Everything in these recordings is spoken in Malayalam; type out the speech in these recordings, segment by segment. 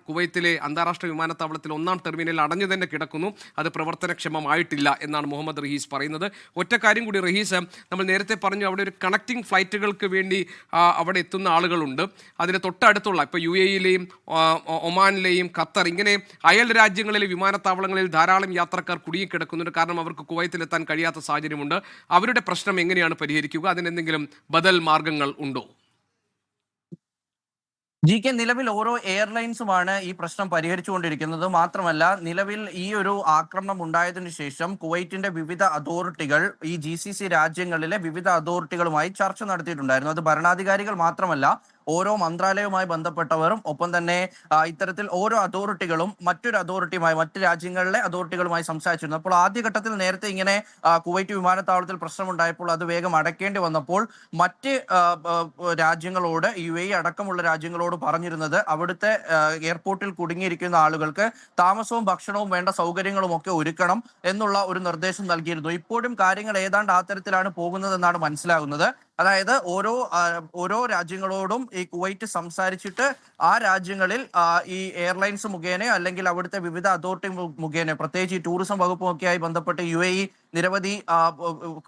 കുവൈത്തിലെ അന്താരാഷ്ട്ര വിമാനത്താവളത്തിൽ 1-ാം ടെർമിനൽ അടഞ്ഞു തന്നെ കിടക്കുന്നു. അത് പ്രവർത്തനക്ഷമമായിട്ടില്ല എന്നാണ് മുഹമ്മദ് റഹീസ് പറയുന്നത്. ഒറ്റ കാര്യം കൂടി റഹീസ്, നമ്മൾ നേരത്തെ പറഞ്ഞു അവിടെ ഒരു കണക്റ്റിംഗ് ഫ്ലൈറ്റുകൾക്ക് വേണ്ടി അവിടെ എത്തുന്ന ആളുകളുണ്ട്. അതിന് തൊട്ടടുത്തുള്ള ഇപ്പോൾ UAE-ലെയും ഒമാനിലെയും ഖത്തർ ഇങ്ങനെ അയൽ രാജ്യങ്ങളിലെ വിമാനത്താവളങ്ങളിൽ ധാരാളം യാത്രക്കാർ കുടുങ്ങിക്കിടക്കുന്നുണ്ട്. കാരണം അവർക്ക് കുവൈത്തിലെത്താൻ കഴിയാത്ത സാഹചര്യമുണ്ട്. അവരുടെ പ്രശ്നം എങ്ങനെയാണ് പരിഹരിക്കുക? അതിനെന്തെങ്കിലും ബദൽ മാർഗങ്ങൾ ഉണ്ടോ? GK, നിലവിൽ ഓരോ എയർലൈൻസുമാണ് ഈ പ്രശ്നം പരിഹരിച്ചുകൊണ്ടിരിക്കുന്നത്. മാത്രമല്ല, നിലവിൽ ഈ ഒരു ആക്രമണം ഉണ്ടായതിനു ശേഷം കുവൈറ്റിന്റെ വിവിധ അതോറിറ്റികൾ ഈ GCC രാജ്യങ്ങളിലെ വിവിധ അതോറിറ്റികളുമായി ചർച്ച നടത്തിയിട്ടുണ്ടായിരുന്നു. അത് ഭരണാധികാരികൾ മാത്രമല്ല, ഓരോ മന്ത്രാലയവുമായി ബന്ധപ്പെട്ടവരും ഒപ്പം തന്നെ ഇത്തരത്തിൽ ഓരോ അതോറിറ്റികളും മറ്റു രാജ്യങ്ങളിലെ അതോറിറ്റികളുമായി സംസാരിച്ചിരുന്നു. അപ്പോൾ ആദ്യഘട്ടത്തിൽ നേരത്തെ ഇങ്ങനെ കുവൈറ്റ് വിമാനത്താവളത്തിൽ പ്രശ്നമുണ്ടായപ്പോൾ അത് വേഗം അടയ്ക്കേണ്ടി വന്നപ്പോൾ മറ്റ് രാജ്യങ്ങളോട് UAE അടക്കമുള്ള രാജ്യങ്ങളോട് പറഞ്ഞിരുന്നത് അവിടുത്തെ എയർപോർട്ടിൽ കുടുങ്ങിയിരിക്കുന്ന ആളുകൾക്ക് താമസവും ഭക്ഷണവും വേണ്ട സൗകര്യങ്ങളും ഒക്കെ ഒരുക്കണം എന്നുള്ള ഒരു നിർദ്ദേശം നൽകിയിരുന്നു. ഇപ്പോഴും കാര്യങ്ങൾ ഏതാണ്ട് ആ തരത്തിലാണ് പോകുന്നതെന്നാണ് മനസ്സിലാകുന്നത്. അതായത് ഓരോ രാജ്യങ്ങളോടും ഈ കുവൈറ്റ് സംസാരിച്ചിട്ട് ആ രാജ്യങ്ങളിൽ ഈ എയർലൈൻസ് മുഖേന അല്ലെങ്കിൽ അവിടുത്തെ വിവിധ അതോറിറ്റി മുഖേന, പ്രത്യേകിച്ച് ഈ ടൂറിസം വകുപ്പുമൊക്കെയായി ബന്ധപ്പെട്ട് UAE നിരവധി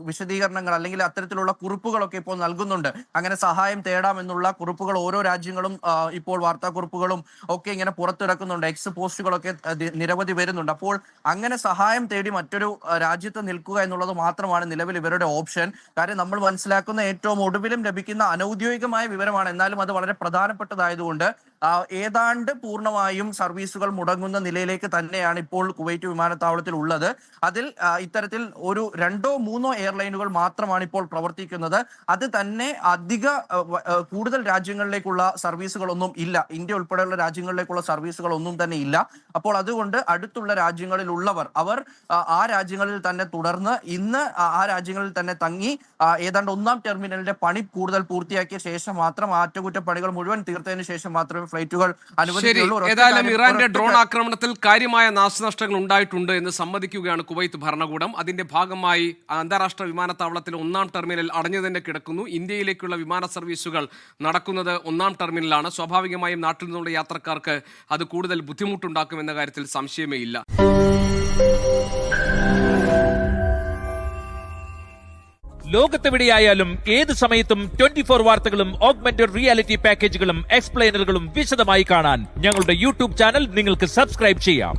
വിശദീകരണങ്ങൾ അല്ലെങ്കിൽ അത്തരത്തിലുള്ള കുറിപ്പുകളൊക്കെ ഇപ്പോൾ നൽകുന്നുണ്ട്. അങ്ങനെ സഹായം തേടാമെന്നുള്ള കുറിപ്പുകൾ ഓരോ രാജ്യങ്ങളും ഇപ്പോൾ വാർത്താക്കുറിപ്പുകളും ഒക്കെ ഇങ്ങനെ പുറത്തിറക്കുന്നുണ്ട്. എക്സ് പോസ്റ്റുകളൊക്കെ നിരവധി വരുന്നുണ്ട്. അപ്പോൾ അങ്ങനെ സഹായം തേടി മറ്റൊരു രാജ്യത്ത് നിൽക്കുക എന്നുള്ളത് മാത്രമാണ് നിലവിൽ ഇവരുടെ ഓപ്ഷൻ. കാര്യം നമ്മൾ മനസ്സിലാക്കുന്ന ഏറ്റവും ഒടുവിലും ലഭിക്കുന്ന അനൌദ്യോഗികമായ വിവരമാണ്. എന്നാലും അത് വളരെ പ്രധാനപ്പെട്ടതായതുകൊണ്ട് ഏതാണ്ട് പൂർണ്ണമായും സർവീസുകൾ മുടങ്ങുന്ന നിലയിലേക്ക് തന്നെയാണ് ഇപ്പോൾ കുവൈറ്റ് വിമാനത്താവളത്തിൽ ഉള്ളത്. അതിൽ ഇത്തരത്തിൽ ഒരു 2-3 എയർലൈനുകൾ മാത്രമാണ് ഇപ്പോൾ പ്രവർത്തിക്കുന്നത്. അത് തന്നെ കൂടുതൽ രാജ്യങ്ങളിലേക്കുള്ള സർവീസുകളൊന്നും ഇല്ല. ഇന്ത്യ ഉൾപ്പെടെയുള്ള രാജ്യങ്ങളിലേക്കുള്ള സർവീസുകളൊന്നും തന്നെ ഇല്ല. അപ്പോൾ അതുകൊണ്ട് അടുത്തുള്ള രാജ്യങ്ങളിലുള്ളവർ അവർ ആ രാജ്യങ്ങളിൽ തന്നെ തുടർന്ന് ഇന്ന് ആ രാജ്യങ്ങളിൽ തന്നെ തങ്ങി ഏതാണ്ട് 1-ാം ടെർമിനലിന്റെ പണി കൂടുതൽ പൂർത്തിയാക്കിയ ശേഷം മാത്രം അറ്റകുറ്റപ്പണികൾ മുഴുവൻ തീർത്തതിനു ശേഷം മാത്രമേ ഫ്ലൈറ്റുകൾ അനുവദിക്കുകയുള്ളൂ. ഏതായാലും ഇറാന്റെ ഡ്രോൺ ആക്രമണത്തിൽ കാര്യമായ നാശനഷ്ടങ്ങൾ ഉണ്ടായിട്ടുണ്ട് എന്ന് സമ്മതിക്കുകയാണ് കുവൈത്ത് ഭരണകൂടം. അതിന്റെ ഭാഗമായി അന്താരാഷ്ട്ര വിമാനത്താവളത്തിൽ 1-ാം ടെർമിനൽ അടഞ്ഞു തന്നെ കിടക്കുന്നു. ഇന്ത്യയിലേക്കുള്ള വിമാന സർവീസുകൾ നടക്കുന്നത് 1-ാം ടെർമിനലാണ്. സ്വാഭാവികമായും നാട്ടിൽ നിന്നുള്ള യാത്രക്കാർക്ക് അത് കൂടുതൽ ബുദ്ധിമുട്ടുണ്ടാക്കുമെന്ന കാര്യത്തിൽ സംശയമേ ഇല്ല. ലോകത്തെവിടെയായാലും ഏത് സമയത്തും 24 വാർത്തകളും ഓഗ്മെന്റഡ് റിയാലിറ്റി പാക്കേജുകളും എക്സ്പ്ലെയിനറുകളും വിശദമായി കാണാൻ ഞങ്ങളുടെ YouTube ചാനൽ നിങ്ങൾക്ക് സബ്സ്ക്രൈബ് ചെയ്യാം.